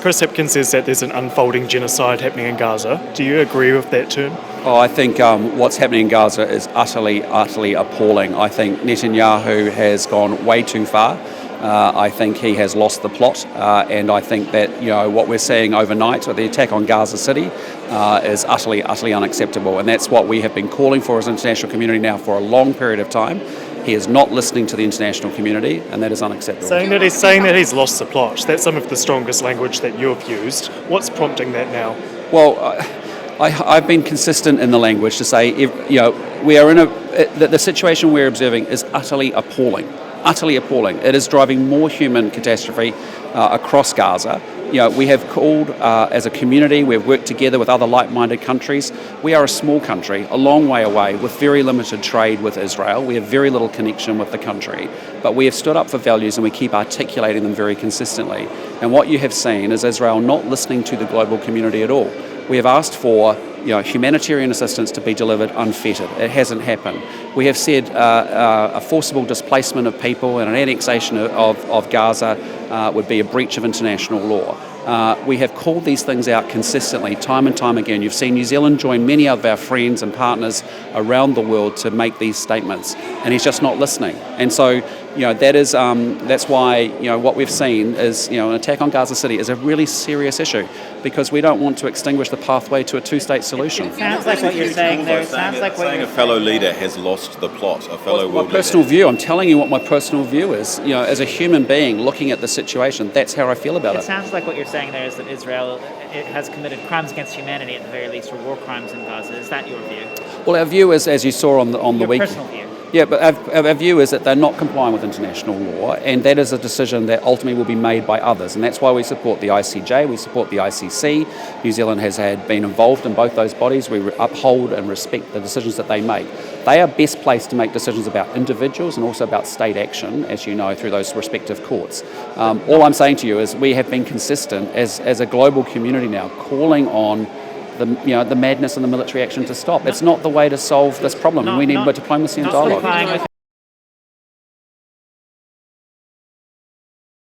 Chris Hipkins says that there's an unfolding genocide happening in Gaza. Do you agree with that term? Oh, I think what's happening in Gaza is utterly appalling. I think Netanyahu has gone way too far. I think he has lost the plot, and I think that what we're seeing overnight, or the attack on Gaza City, is utterly unacceptable, and that's what we have been calling for as an international community now for a long period of time. He is not listening to the international community, and that is unacceptable. Saying that he's lost the plot, that's some of the strongest language that you've used. What's prompting that now? Well, I've been consistent in the language to say, we are in the situation we're observing is utterly appalling. Utterly appalling. It is driving more human catastrophe across Gaza. We have called as a community, we've worked together with other like-minded countries. We are a small country, a long way away, with very limited trade with Israel. We have very little connection with the country, but we have stood up for values and we keep articulating them very consistently. And what you have seen is Israel not listening to the global community at all. We have asked for humanitarian assistance to be delivered unfettered. It hasn't happened. We have said a forcible displacement of people and an annexation of Gaza would be a breach of international law. We have called these things out consistently, time and time again. You've seen New Zealand join many of our friends and partners around the world to make these statements, and he's just not listening. And so, that's why what we've seen is an attack on Gaza City is a really serious issue, because we don't want to extinguish the pathway to a two-state solution. It sounds like what you're saying there. It sounds like a fellow leader has lost the plot. A fellow world leader. My personal view. I'm telling you what my personal view is. As a human being looking at the situation, that's how I feel about it. It sounds like what you're saying there is that Israel has committed crimes against humanity at the very least, or war crimes in Gaza. Is that your view? Well, our view is, as you saw on the week. Your personal view. Yeah, but our view is that they're not complying with international law, and that is a decision that ultimately will be made by others, and that's why we support the ICJ, we support the ICC. New Zealand has been involved in both those bodies. We uphold and respect the decisions that they make. They are best placed to make decisions about individuals and also about state action, as you know, through those respective courts. All I'm saying to you is we have been consistent as a global community now, calling on the madness and the military action to stop. It's not the way to solve this problem. We need diplomacy and dialogue.